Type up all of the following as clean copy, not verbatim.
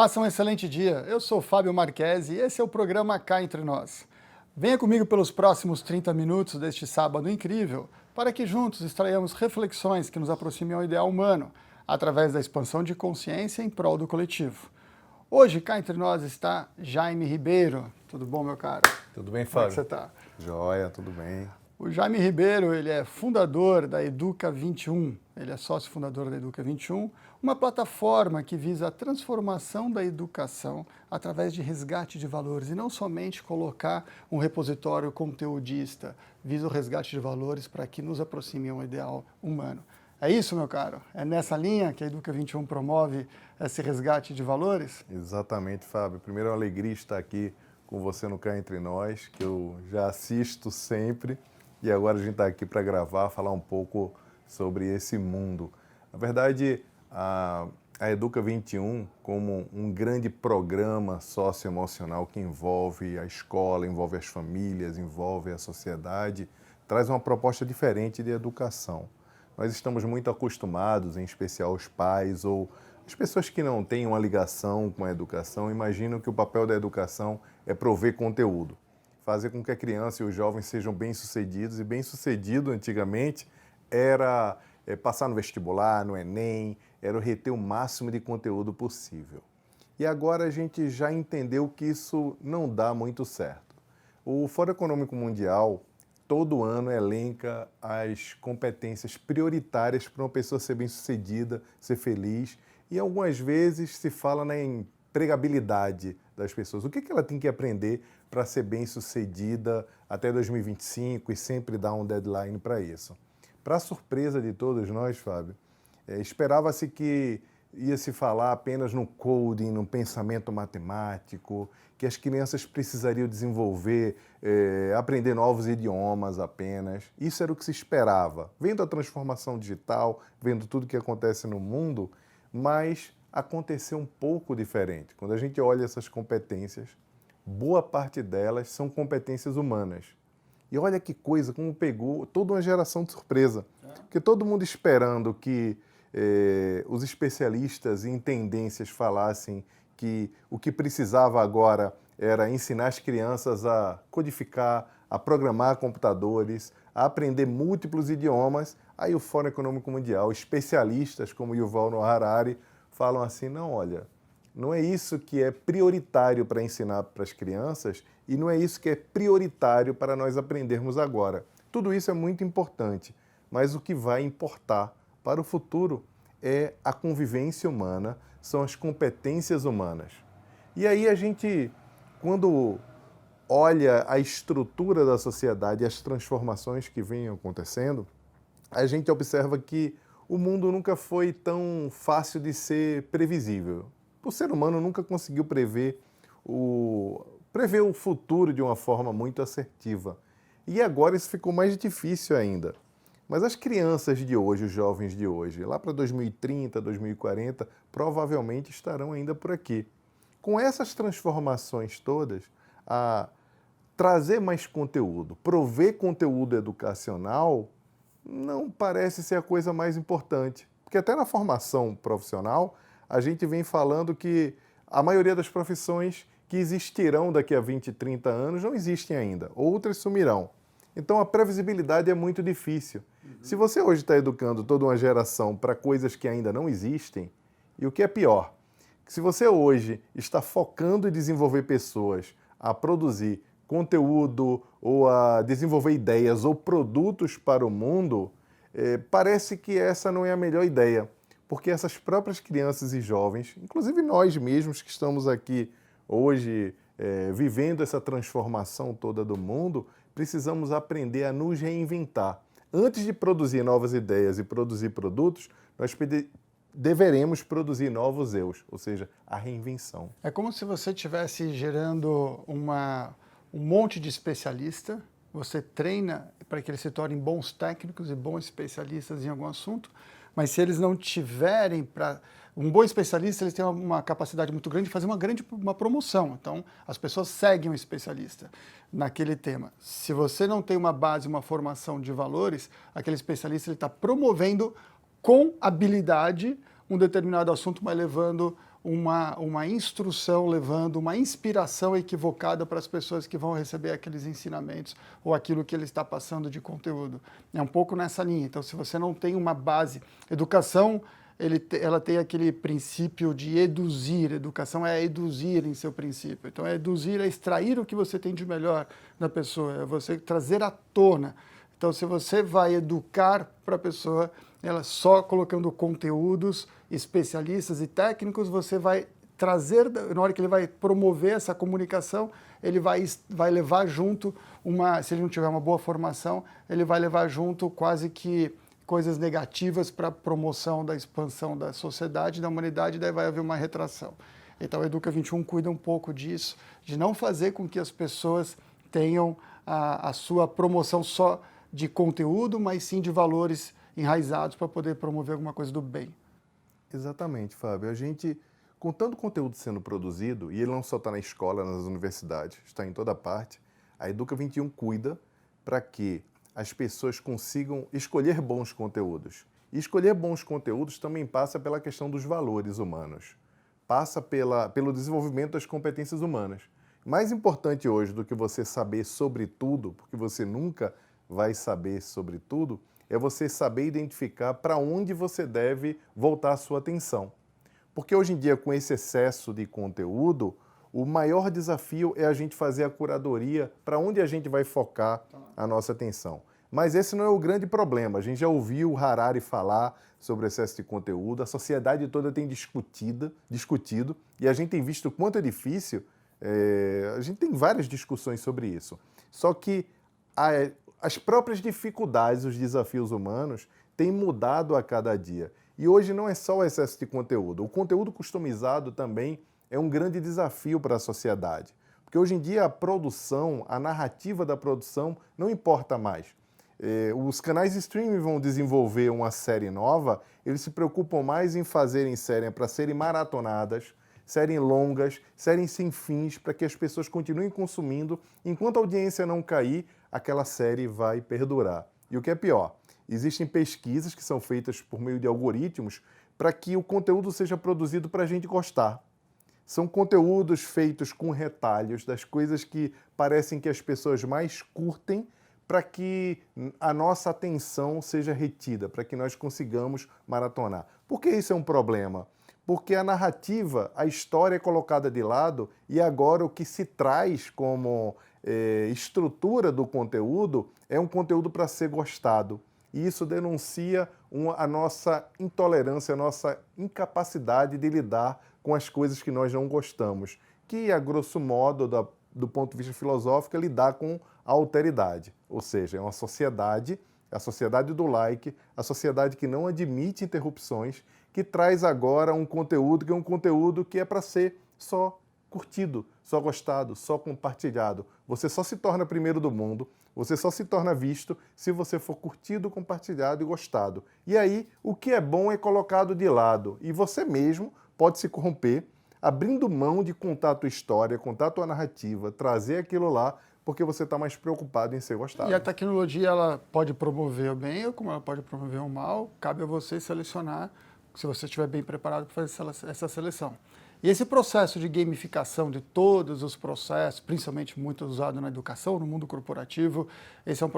Faça um excelente dia. Eu sou Fábio Marquesi e esse é o programa Cá Entre Nós. Venha comigo pelos próximos 30 minutos deste sábado incrível para que juntos extraiamos reflexões que nos aproximem ao ideal humano através da expansão de consciência em prol do coletivo. Hoje, cá entre nós está Jaime Ribeiro. Tudo bom, meu caro? Tudo bem, Fábio? Como é que você está? Joia, tudo bem. O Jaime Ribeiro, ele é fundador da Educa 21, ele é sócio fundador da Educa 21, uma plataforma que visa a transformação da educação através de resgate de valores e não somente colocar um repositório conteudista, visa o resgate de valores para que nos aproxime a um ideal humano. É isso, meu caro? É nessa linha que a Educa 21 promove esse resgate de valores? Exatamente, Fábio. Primeiro, é uma alegria estar aqui com você no Cá Entre Nós, que eu já assisto sempre. E agora a gente está aqui para gravar, falar um pouco sobre esse mundo. Na verdade, a Educa 21, como um grande programa socioemocional que envolve a escola, envolve as famílias, envolve a sociedade, traz uma proposta diferente de educação. Nós estamos muito acostumados, em especial os pais ou as pessoas que não têm uma ligação com a educação, imaginam que o papel da educação é prover conteúdo, fazer com que a criança e os jovens sejam bem-sucedidos. E bem-sucedido, antigamente, era passar no vestibular, no Enem, era reter o máximo de conteúdo possível. E agora a gente já entendeu que isso não dá muito certo. O Fórum Econômico Mundial, todo ano, elenca as competências prioritárias para uma pessoa ser bem-sucedida, ser feliz, e algumas vezes se fala na empregabilidade das pessoas. O que ela tem que aprender para ser bem-sucedida até 2025 e sempre dar um deadline para isso. Para surpresa de todos nós, Fábio, esperava-se que ia se falar apenas no coding, no pensamento matemático, que as crianças precisariam desenvolver, aprender novos idiomas apenas. Isso era o que se esperava. Vendo a transformação digital, vendo tudo que acontece no mundo, mas aconteceu um pouco diferente. Quando a gente olha essas competências, boa parte delas são competências humanas. E olha que coisa, como pegou toda uma geração de surpresa. Porque todo mundo esperando que os especialistas em tendências falassem que o que precisava agora era ensinar as crianças a codificar, a programar computadores, a aprender múltiplos idiomas. Aí o Fórum Econômico Mundial, especialistas como Yuval Noah Harari, falam assim, não, olha, não é isso que é prioritário para ensinar para as crianças e não é isso que é prioritário para nós aprendermos agora. Tudo isso é muito importante, mas o que vai importar para o futuro é a convivência humana, são as competências humanas. E aí a gente, quando olha a estrutura da sociedade e as transformações que vêm acontecendo, a gente observa que o mundo nunca foi tão fácil de ser previsível. O ser humano nunca conseguiu prever o futuro de uma forma muito assertiva. E agora isso ficou mais difícil ainda. Mas as crianças de hoje, os jovens de hoje, lá para 2030, 2040, provavelmente estarão ainda por aqui. Com essas transformações todas, a trazer mais conteúdo, prover conteúdo educacional, não parece ser a coisa mais importante. Porque até na formação profissional, a gente vem falando que a maioria das profissões que existirão daqui a 20, 30 anos não existem ainda. Outras sumirão. Então a previsibilidade é muito difícil. Se você hoje está educando toda uma geração para coisas que ainda não existem, e o que é pior, se você hoje está focando em desenvolver pessoas a produzir conteúdo ou a desenvolver ideias ou produtos para o mundo, parece que essa não é a melhor ideia, porque essas próprias crianças e jovens, inclusive nós mesmos que estamos aqui hoje vivendo essa transformação toda do mundo, precisamos aprender a nos reinventar. Antes de produzir novas ideias e produzir produtos, nós deveremos produzir novos eus, ou seja, a reinvenção. É como se você estivesse gerando um monte de especialista, você treina para que eles se tornem bons técnicos e bons especialistas em algum assunto, mas se eles não tiverem para... Um bom especialista, eles têm uma capacidade muito grande de fazer uma promoção. Então, as pessoas seguem o especialista naquele tema. Se você não tem uma base, uma formação de valores, aquele especialista está promovendo com habilidade um determinado assunto, mas levando uma instrução levando uma inspiração equivocada para as pessoas que vão receber aqueles ensinamentos ou aquilo que ele está passando de conteúdo. É um pouco nessa linha. Então, se você não tem uma base, educação, ela tem aquele princípio de eduzir. Educação é eduzir em seu princípio. Então, eduzir é extrair o que você tem de melhor da pessoa, é você trazer à tona. Então, se você vai educar para a pessoa, ela só colocando conteúdos especialistas e técnicos, você vai trazer, na hora que ele vai promover essa comunicação, ele vai levar junto se ele não tiver uma boa formação, ele vai levar junto quase que coisas negativas para a promoção da expansão da sociedade, da humanidade, daí vai haver uma retração. Então, a Educa 21 cuida um pouco disso, de não fazer com que as pessoas tenham a sua promoção só de conteúdo, mas sim de valores enraizados para poder promover alguma coisa do bem. Exatamente, Fábio. A gente, com tanto conteúdo sendo produzido, e ele não só está na escola, nas universidades, está em toda parte, a Educa 21 cuida para que as pessoas consigam escolher bons conteúdos. E escolher bons conteúdos também passa pela questão dos valores humanos, passa pelo desenvolvimento das competências humanas. Mais importante hoje do que você saber sobre tudo, porque você nunca vai saber sobre tudo, é você saber identificar para onde você deve voltar a sua atenção. Porque hoje em dia, com esse excesso de conteúdo, o maior desafio é a gente fazer a curadoria para onde a gente vai focar a nossa atenção. Mas esse não é o grande problema. A gente já ouviu o Harari falar sobre o excesso de conteúdo, a sociedade toda tem discutido, e a gente tem visto o quanto é difícil, a gente tem várias discussões sobre isso. Só que as próprias dificuldades, os desafios humanos têm mudado a cada dia. E hoje não é só o excesso de conteúdo. O conteúdo customizado também é um grande desafio para a sociedade. Porque hoje em dia a produção, a narrativa da produção não importa mais. Os canais de streaming vão desenvolver uma série nova, eles se preocupam mais em fazerem séries para serem maratonadas, séries longas, séries sem fins, para que as pessoas continuem consumindo. Enquanto a audiência não cair, aquela série vai perdurar. E o que é pior, existem pesquisas que são feitas por meio de algoritmos para que o conteúdo seja produzido para a gente gostar. São conteúdos feitos com retalhos das coisas que parecem que as pessoas mais curtem para que a nossa atenção seja retida, para que nós consigamos maratonar. Por que isso é um problema? Porque a narrativa, a história é colocada de lado e agora o que se traz como estrutura do conteúdo é um conteúdo para ser gostado. E isso denuncia a nossa intolerância, a nossa incapacidade de lidar com as coisas que nós não gostamos, que, a grosso modo, do ponto de vista filosófico, é lidar com a alteridade. Ou seja, é uma sociedade, a sociedade do like, a sociedade que não admite interrupções, que traz agora um conteúdo que é para ser só curtido, só gostado, só compartilhado. Você só se torna primeiro do mundo, você só se torna visto se você for curtido, compartilhado e gostado. E aí, o que é bom é colocado de lado. E você mesmo pode se corromper, abrindo mão de contar a tua história, contar a tua narrativa, trazer aquilo lá, porque você está mais preocupado em ser gostado. E a tecnologia, ela pode promover o bem ou como ela pode promover o mal, cabe a você selecionar, se você estiver bem preparado para fazer essa seleção. E esse processo de gamificação de todos os processos, principalmente muito usado na educação, no mundo corporativo, esse é um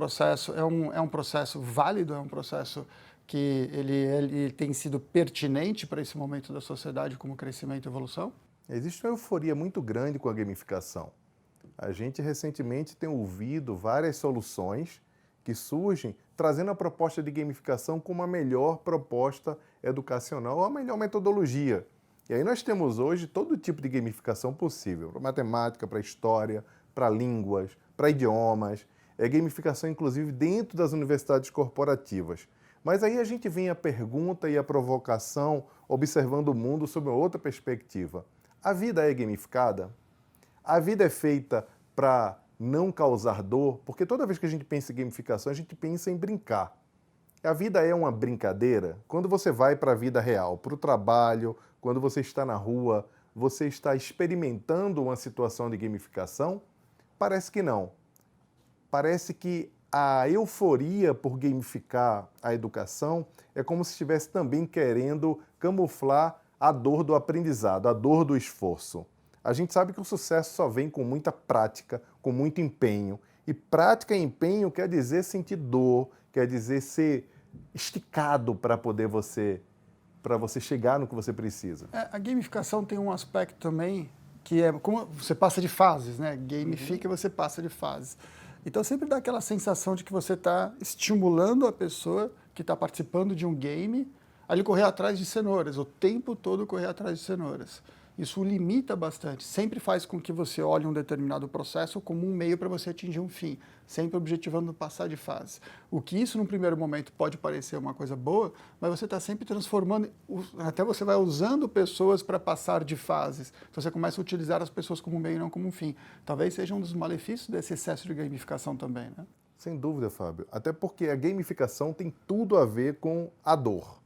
processo válido, é um processo que ele tem sido pertinente para esse momento da sociedade como crescimento e evolução? Existe uma euforia muito grande com a gamificação. A gente recentemente tem ouvido várias soluções que surgem trazendo a proposta de gamificação como a melhor proposta educacional, a melhor metodologia. E aí nós temos hoje todo tipo de gamificação possível, para matemática, para história, para línguas, para idiomas, gamificação inclusive dentro das universidades corporativas. Mas aí a gente vem a pergunta e a provocação observando o mundo sob uma outra perspectiva. A vida é gamificada? A vida é feita para não causar dor? Porque toda vez que a gente pensa em gamificação, a gente pensa em brincar. A vida é uma brincadeira? Quando você vai para a vida real, para o trabalho, quando você está na rua, você está experimentando uma situação de gamificação? Parece que não. Parece que a euforia por gamificar a educação é como se estivesse também querendo camuflar a dor do aprendizado, a dor do esforço. A gente sabe que o sucesso só vem com muita prática, com muito empenho. E prática e empenho quer dizer sentir dor, quer dizer ser esticado para você chegar no que você precisa. A gamificação tem um aspecto também que é como você passa de fases, né? Gamifica, você passa de fases. Então sempre dá aquela sensação de que você está estimulando a pessoa que está participando de um game a ele correr atrás de cenouras, o tempo todo correr atrás de cenouras. Isso o limita bastante, sempre faz com que você olhe um determinado processo como um meio para você atingir um fim, sempre objetivando passar de fase. O que isso, num primeiro momento, pode parecer uma coisa boa, mas você está sempre transformando, até você vai usando pessoas para passar de fases. Então você começa a utilizar as pessoas como um meio e não como um fim. Talvez seja um dos malefícios desse excesso de gamificação também, né? Sem dúvida, Fábio. Até porque a gamificação tem tudo a ver com a dor.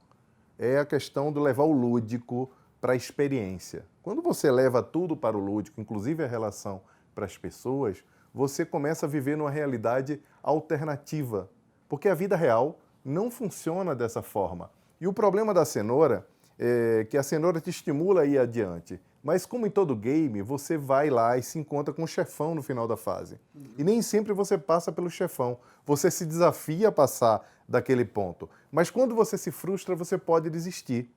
É a questão de levar o lúdico para a experiência. Quando você leva tudo para o lúdico, inclusive a relação para as pessoas, você começa a viver numa realidade alternativa, porque a vida real não funciona dessa forma. E o problema da cenoura é que a cenoura te estimula a ir adiante, mas como em todo game, você vai lá e se encontra com o chefão no final da fase. E nem sempre você passa pelo chefão, você se desafia a passar daquele ponto. Mas quando você se frustra, você pode desistir.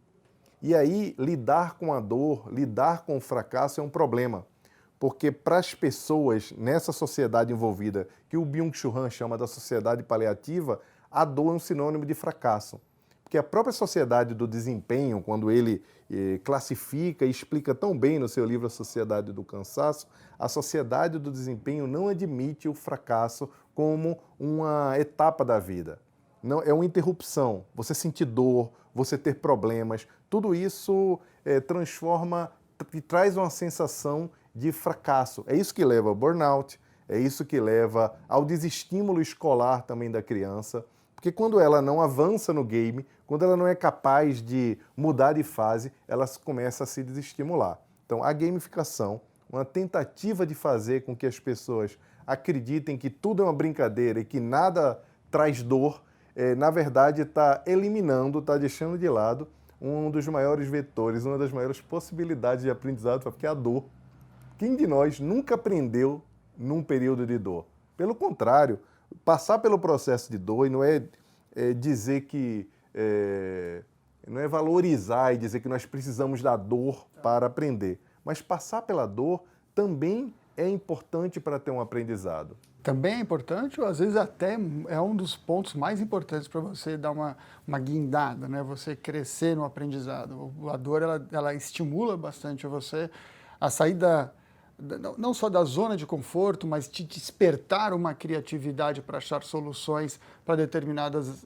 E aí, lidar com a dor, lidar com o fracasso é um problema. Porque para as pessoas nessa sociedade envolvida, que o Byung-Chul Han chama da sociedade paliativa, a dor é um sinônimo de fracasso. Porque a própria sociedade do desempenho, quando ele classifica e explica tão bem no seu livro A Sociedade do Cansaço, a sociedade do desempenho não admite o fracasso como uma etapa da vida. Não, é uma interrupção. Você sentir dor, você ter problemas, tudo isso transforma e traz uma sensação de fracasso. É isso que leva ao burnout, é isso que leva ao desestímulo escolar também da criança, porque quando ela não avança no game, quando ela não é capaz de mudar de fase, ela começa a se desestimular. Então, a gamificação, uma tentativa de fazer com que as pessoas acreditem que tudo é uma brincadeira e que nada traz dor, na verdade está eliminando, está deixando de lado um dos maiores vetores, uma das maiores possibilidades de aprendizado, porque é a dor. Quem de nós nunca aprendeu num período de dor? Pelo contrário, passar pelo processo de dor e não é dizer que... não é valorizar e dizer que nós precisamos da dor para aprender, mas passar pela dor também é importante para ter um aprendizado. Também é importante, ou às vezes até é um dos pontos mais importantes para você dar uma guindada, né? Você crescer no aprendizado. A dor, ela estimula bastante você a sair não só da zona de conforto, mas te despertar uma criatividade para achar soluções para determinados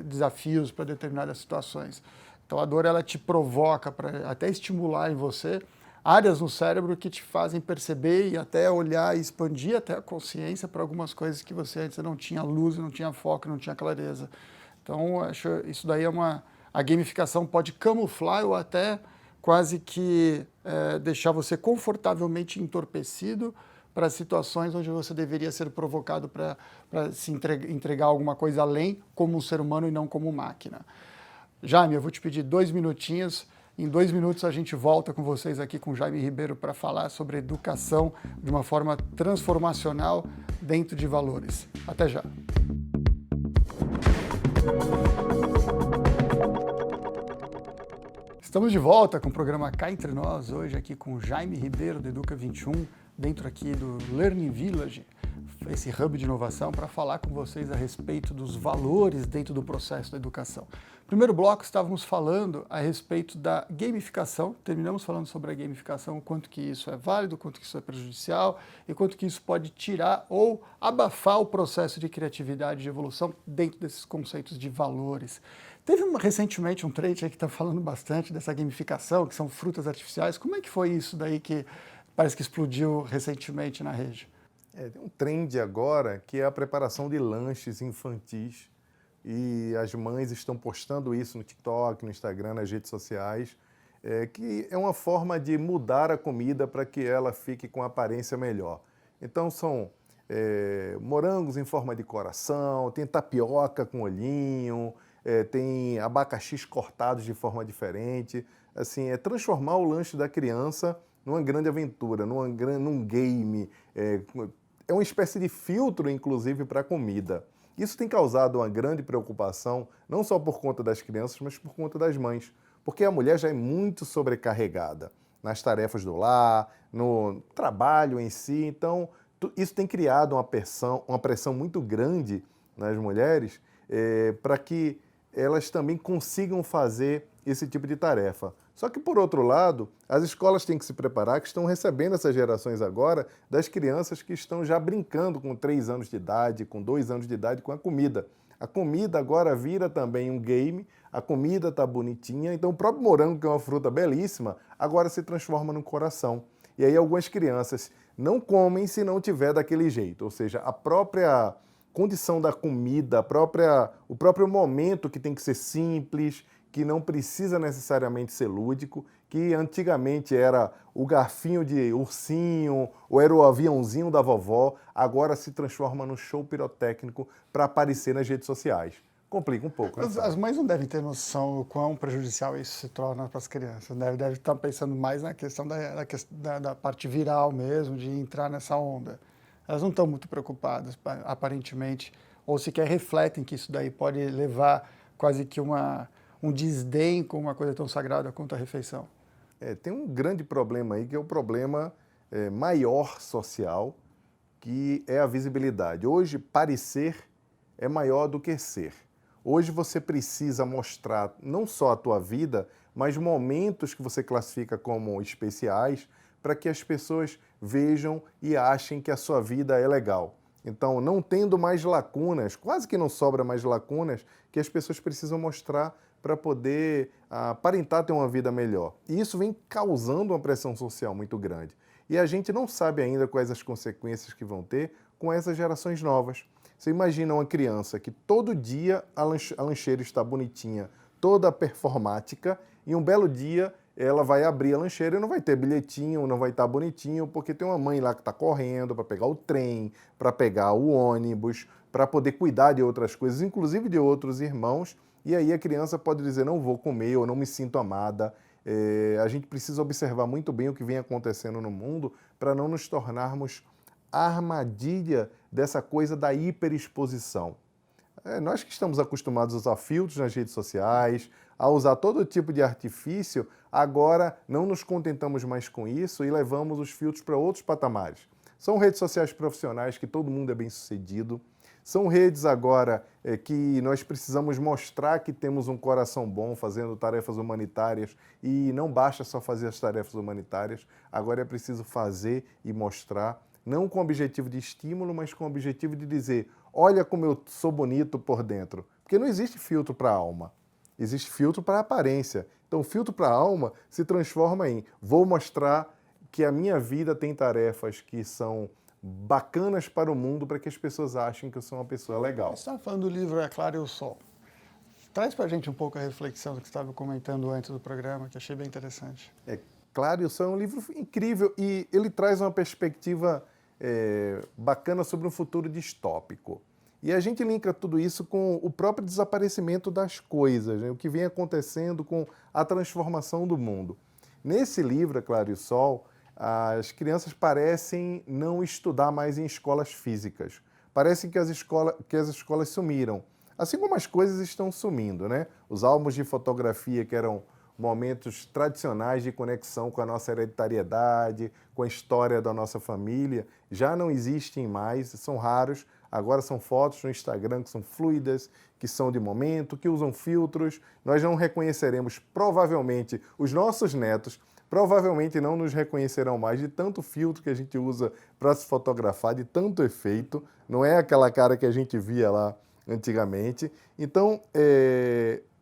desafios, para determinadas situações. Então a dor, ela te provoca para até estimular em você áreas no cérebro que te fazem perceber e até olhar e expandir até a consciência para algumas coisas que você antes não tinha luz, não tinha foco, não tinha clareza. Então, acho isso daí a gamificação pode camuflar ou até quase que deixar você confortavelmente entorpecido para situações onde você deveria ser provocado para se entregar alguma coisa além como um ser humano e não como máquina. Jaime, eu vou te pedir 2 minutinhos. Em 2 minutos a gente volta com vocês aqui com Jaime Ribeiro para falar sobre educação de uma forma transformacional dentro de valores. Até já! Estamos de volta com o programa Cá Entre Nós, hoje aqui com Jaime Ribeiro do Educa 21, dentro aqui do Learning Village, esse hub de inovação, para falar com vocês a respeito dos valores dentro do processo da educação. No primeiro bloco estávamos falando a respeito da gamificação, terminamos falando sobre a gamificação, o quanto que isso é válido, o quanto que isso é prejudicial e quanto que isso pode tirar ou abafar o processo de criatividade e de evolução dentro desses conceitos de valores. Teve recentemente um trend aí que está falando bastante dessa gamificação, que são frutas artificiais. Como é que foi isso daí que parece que explodiu recentemente na rede? Tem um trend agora que é a preparação de lanches infantis e as mães estão postando isso no TikTok, no Instagram, nas redes sociais, que é uma forma de mudar a comida para que ela fique com aparência melhor. Então são morangos em forma de coração, tem tapioca com olhinho, tem abacaxis cortados de forma diferente. assim, é transformar o lanche da criança numa grande aventura, num game. É uma espécie de filtro, inclusive, para a comida. Isso tem causado uma grande preocupação, não só por conta das crianças, mas por conta das mães. Porque a mulher já é muito sobrecarregada nas tarefas do lar, no trabalho em si. Então, isso tem criado uma pressão muito grande nas mulheres para que elas também consigam fazer esse tipo de tarefa. Só que, por outro lado, as escolas têm que se preparar, que estão recebendo essas gerações agora das crianças que estão já brincando com 3 anos de idade, com 2 anos de idade com a comida. A comida agora vira também um game, a comida está bonitinha, então o próprio morango, que é uma fruta belíssima, agora se transforma num coração. E aí algumas crianças não comem se não tiver daquele jeito, ou seja, a própria condição da comida, o próprio momento que tem que ser simples, que não precisa necessariamente ser lúdico, que antigamente era o garfinho de ursinho ou era o aviãozinho da vovó, agora se transforma num show pirotécnico para aparecer nas redes sociais. Complica um pouco, né? As mães não devem ter noção do quão prejudicial isso se torna para as crianças. Devem estar pensando mais na questão da parte viral mesmo, de entrar nessa onda. Elas não estão muito preocupadas, aparentemente, ou sequer refletem que isso daí pode levar quase que um desdém com uma coisa tão sagrada quanto a refeição. Tem um grande problema aí, que é o problema maior social, que é a visibilidade. Hoje, parecer é maior do que ser. Hoje você precisa mostrar não só a tua vida, mas momentos que você classifica como especiais, para que as pessoas vejam e achem que a sua vida é legal. Então, não tendo mais lacunas, quase que não sobra mais lacunas, que as pessoas precisam mostrar para poder aparentar ter uma vida melhor. E isso vem causando uma pressão social muito grande. E a gente não sabe ainda quais as consequências que vão ter com essas gerações novas. Você imagina uma criança que todo dia a lancheira está bonitinha, toda performática, e um belo dia ela vai abrir a lancheira e não vai ter bilhetinho, não vai estar bonitinho, porque tem uma mãe lá que está correndo para pegar o trem, para pegar o ônibus, para poder cuidar de outras coisas, inclusive de outros irmãos, e aí a criança pode dizer, não vou comer, ou não me sinto amada. A gente precisa observar muito bem o que vem acontecendo no mundo para não nos tornarmos a armadilha dessa coisa da hiperexposição. Nós que estamos acostumados a usar filtros nas redes sociais, a usar todo tipo de artifício, agora não nos contentamos mais com isso e levamos os filtros para outros patamares. São redes sociais profissionais que todo mundo é bem-sucedido, são redes agora que nós precisamos mostrar que temos um coração bom fazendo tarefas humanitárias e não basta só fazer as tarefas humanitárias, agora é preciso fazer e mostrar, não com o objetivo de estímulo, mas com o objetivo de dizer, olha como eu sou bonito por dentro. Porque não existe filtro para a alma, existe filtro para a aparência. Então o filtro para a alma se transforma em, vou mostrar que a minha vida tem tarefas que são bacanas para o mundo, para que as pessoas achem que eu sou uma pessoa legal. Você estava falando do livro É Claro e o Sol. Traz para a gente um pouco a reflexão do que você estava comentando antes do programa, que achei bem interessante. É Claro e o Sol é um livro incrível e ele traz uma perspectiva bacana sobre um futuro distópico. E a gente linka tudo isso com o próprio desaparecimento das coisas, né? O que vem acontecendo com a transformação do mundo. Nesse livro, É Claro e o Sol, as crianças parecem não estudar mais em escolas físicas. Parece que as escolas sumiram. Assim como as coisas estão sumindo, né? Os álbuns de fotografia, que eram momentos tradicionais de conexão com a nossa hereditariedade, com a história da nossa família, já não existem mais, são raros. Agora são fotos no Instagram que são fluidas, que são de momento, que usam filtros. Nós não reconheceremos, provavelmente, os nossos netos provavelmente não nos reconhecerão mais de tanto filtro que a gente usa para se fotografar, de tanto efeito. Não é aquela cara que a gente via lá antigamente. Então,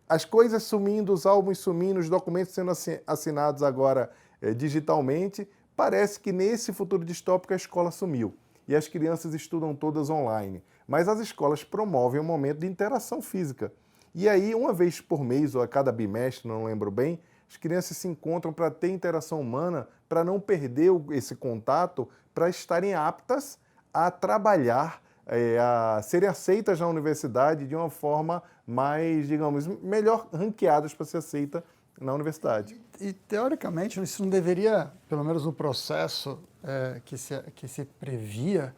as coisas sumindo, os álbuns sumindo, os documentos sendo assinados agora digitalmente, parece que nesse futuro distópico a escola sumiu. E as crianças estudam todas online. Mas as escolas promovem um momento de interação física. E aí, uma vez por mês, ou a cada bimestre, não lembro bem, as crianças se encontram para ter interação humana, para não perder esse contato, para estarem aptas a trabalhar, a serem aceitas na universidade de uma forma mais, digamos, melhor ranqueadas para ser aceita na universidade. E teoricamente, isso não deveria, pelo menos no processo que se previa,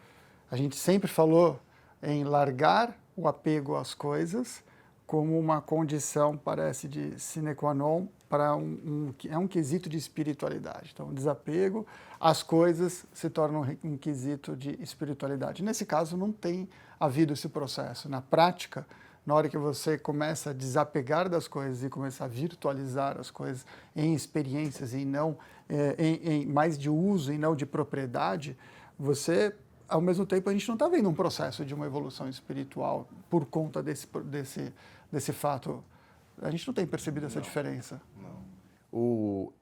a gente sempre falou em largar o apego às coisas como uma condição, parece, de sine qua non para um quesito de espiritualidade. Então, o desapego às coisas se torna um quesito de espiritualidade. Nesse caso, não tem havido esse processo. Na prática, na hora que você começa a desapegar das coisas e começar a virtualizar as coisas em experiências e não em mais de uso e não de propriedade, você, ao mesmo tempo, a gente não está vendo um processo de uma evolução espiritual por conta desse fato. A gente não tem percebido essa diferença.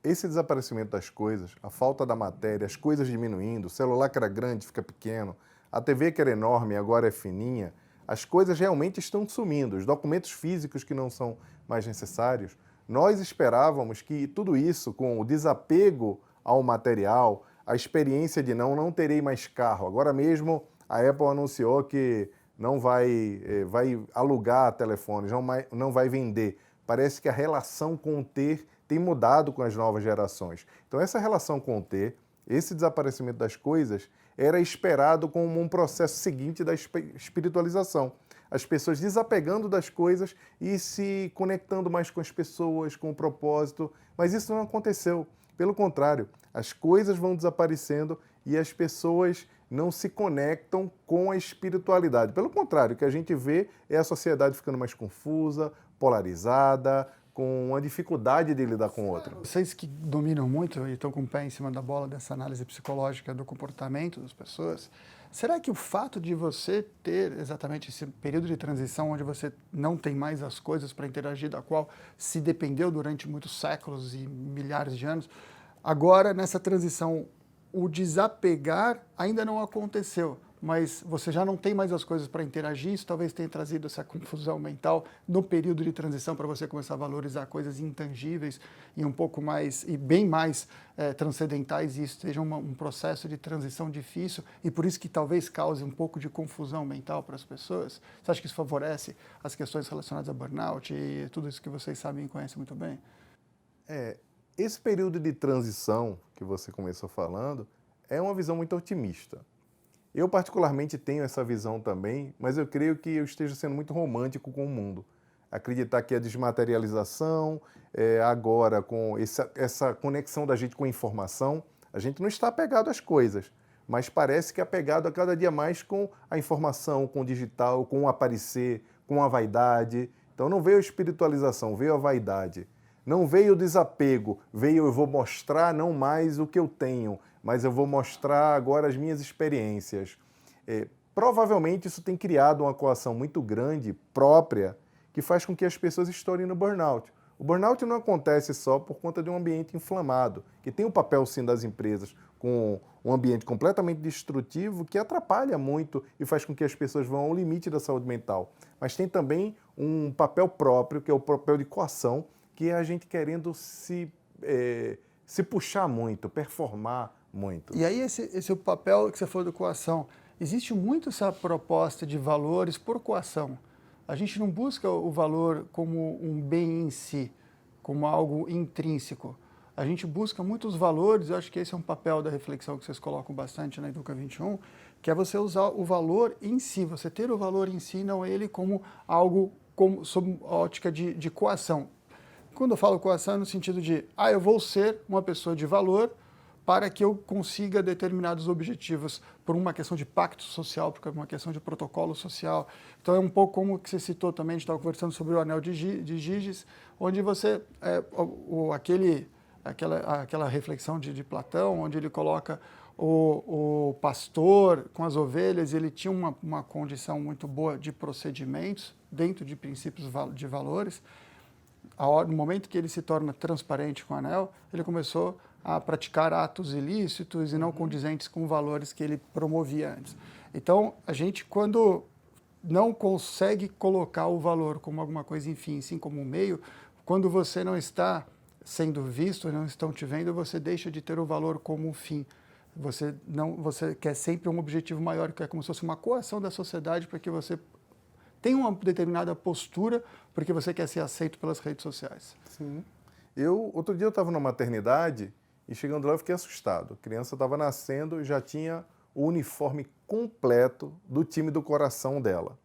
Esse desaparecimento das coisas, a falta da matéria, as coisas diminuindo, o celular que era grande fica pequeno, a TV que era enorme agora é fininha, as coisas realmente estão sumindo, os documentos físicos que não são mais necessários. Nós esperávamos que tudo isso, com o desapego ao material, a experiência de não terei mais carro. Agora mesmo a Apple anunciou que não vai alugar telefones, não vai vender. Parece que a relação com o ter tem mudado com as novas gerações. Então essa relação com o ter, esse desaparecimento das coisas, era esperado como um processo seguinte da espiritualização. As pessoas desapegando das coisas e se conectando mais com as pessoas, com o propósito. Mas isso não aconteceu. Pelo contrário, as coisas vão desaparecendo e as pessoas não se conectam com a espiritualidade. Pelo contrário, o que a gente vê é a sociedade ficando mais confusa, polarizada, com uma dificuldade de lidar com o outro. Vocês que dominam muito e estão com o pé em cima da bola dessa análise psicológica do comportamento das pessoas, será que o fato de você ter exatamente esse período de transição onde você não tem mais as coisas para interagir, da qual se dependeu durante muitos séculos e milhares de anos, agora nessa transição o desapegar ainda não aconteceu, mas você já não tem mais as coisas para interagir, isso talvez tenha trazido essa confusão mental no período de transição para você começar a valorizar coisas intangíveis e um pouco mais, e bem mais transcendentais, e isso seja um processo de transição difícil e por isso que talvez cause um pouco de confusão mental para as pessoas? Você acha que isso favorece as questões relacionadas a burnout e tudo isso que vocês sabem e conhecem muito bem? Esse período de transição que você começou falando é uma visão muito otimista. Eu particularmente tenho essa visão também, mas eu creio que eu esteja sendo muito romântico com o mundo. Acreditar que a desmaterialização, agora com essa conexão da gente com a informação, a gente não está apegado às coisas, mas parece que é apegado a cada dia mais com a informação, com o digital, com o aparecer, com a vaidade. Então não veio a espiritualização, veio a vaidade. Não veio o desapego, veio eu vou mostrar não mais o que eu tenho, mas eu vou mostrar agora as minhas experiências. Provavelmente isso tem criado uma coação muito grande, própria, que faz com que as pessoas estourem no burnout. O burnout não acontece só por conta de um ambiente inflamado, que tem um papel sim das empresas, com um ambiente completamente destrutivo, que atrapalha muito e faz com que as pessoas vão ao limite da saúde mental. Mas tem também um papel próprio, que é o papel de coação, que é a gente querendo se puxar muito, performar muito. E aí esse é o papel que você falou de coação. Existe muito essa proposta de valores por coação. A gente não busca o valor como um bem em si, como algo intrínseco. A gente busca muitos valores, eu acho que esse é um papel da reflexão que vocês colocam bastante na Educa 21, que é você usar o valor em si, você ter o valor em si, não ele como algo sob ótica de coação. Quando eu falo coação é no sentido de, eu vou ser uma pessoa de valor para que eu consiga determinados objetivos por uma questão de pacto social, por uma questão de protocolo social. Então é um pouco como que você citou também, a gente estava conversando sobre o anel de Giges, onde você, aquela reflexão de Platão, onde ele coloca o pastor com as ovelhas, ele tinha uma condição muito boa de procedimentos dentro de princípios de valores. No momento que ele se torna transparente com o anel, ele começou a praticar atos ilícitos e não condizentes com valores que ele promovia antes. Então, a gente, quando não consegue colocar o valor como alguma coisa, enfim, sim como um meio, quando você não está sendo visto, não estão te vendo, você deixa de ter o valor como um fim. Você quer sempre um objetivo maior, que é como se fosse uma coação da sociedade para que você tem uma determinada postura porque você quer ser aceito pelas redes sociais. Sim. Outro dia eu estava na maternidade e chegando lá eu fiquei assustado. A criança estava nascendo e já tinha o uniforme completo do time do coração dela.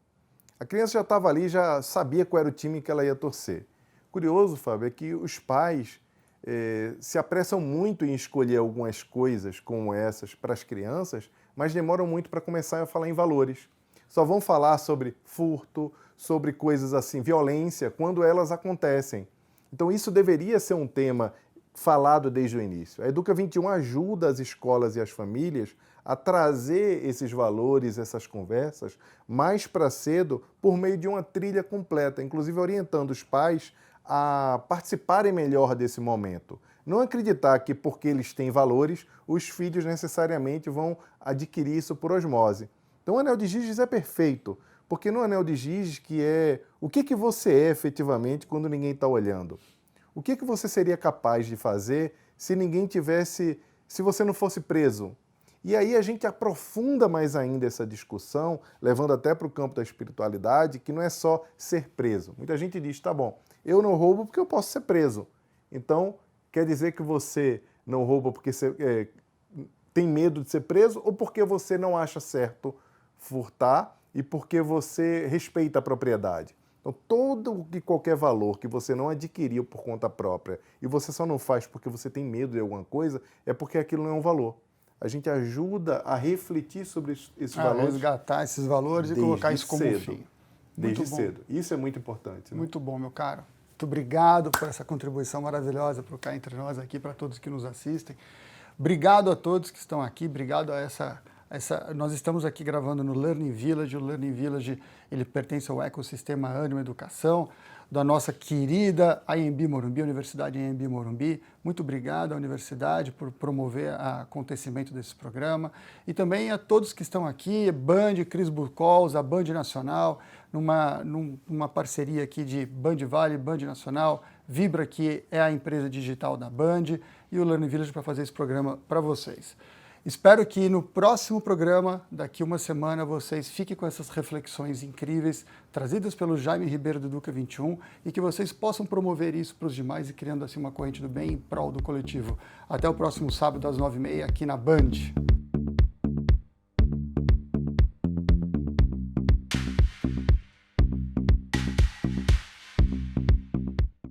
A criança já estava ali, já sabia qual era o time que ela ia torcer. Curioso, Fábio, é que os pais se apressam muito em escolher algumas coisas como essas para as crianças, mas demoram muito para começar a falar em valores. Só vão falar sobre furto, sobre coisas assim, violência, quando elas acontecem. Então isso deveria ser um tema falado desde o início. A Educa 21 ajuda as escolas e as famílias a trazer esses valores, essas conversas, mais para cedo, por meio de uma trilha completa, inclusive orientando os pais a participarem melhor desse momento. Não acreditar que porque eles têm valores, os filhos necessariamente vão adquirir isso por osmose. Então o Anel de Giges é perfeito, porque no Anel de Giges que é o que você é efetivamente quando ninguém está olhando. O que você seria capaz de fazer se ninguém tivesse, se você não fosse preso? E aí a gente aprofunda mais ainda essa discussão, levando até para o campo da espiritualidade, que não é só ser preso. Muita gente diz, tá bom, eu não roubo porque eu posso ser preso. Então, quer dizer que você não rouba porque você tem medo de ser preso ou porque você não acha certo furtar e porque você respeita a propriedade? Então, todo e qualquer valor que você não adquiriu por conta própria e você só não faz porque você tem medo de alguma coisa, é porque aquilo não é um valor. A gente ajuda a refletir sobre esses valores. Resgatar esses valores e colocar isso como fim. Desde cedo. Isso é muito importante. Né? Muito bom, meu caro. Muito obrigado por essa contribuição maravilhosa para o Cá Entre Nós aqui, para todos que nos assistem. Obrigado a todos que estão aqui, obrigado a nós estamos aqui gravando no Learning Village. O Learning Village, ele pertence ao ecossistema Ânima Educação, da nossa querida AMB Morumbi, Universidade AMB Morumbi. Muito obrigado à universidade por promover o acontecimento desse programa. E também a todos que estão aqui, Band, Cris Burcols, a Band Nacional, numa parceria aqui de Band Vale, Band Nacional, Vibra, que é a empresa digital da Band, e o Learning Village para fazer esse programa para vocês. Espero que no próximo programa, daqui uma semana, vocês fiquem com essas reflexões incríveis trazidas pelo Jaime Ribeiro do Educa 21 e que vocês possam promover isso para os demais e criando assim uma corrente do bem em prol do coletivo. Até o próximo sábado às 9h30 aqui na Band.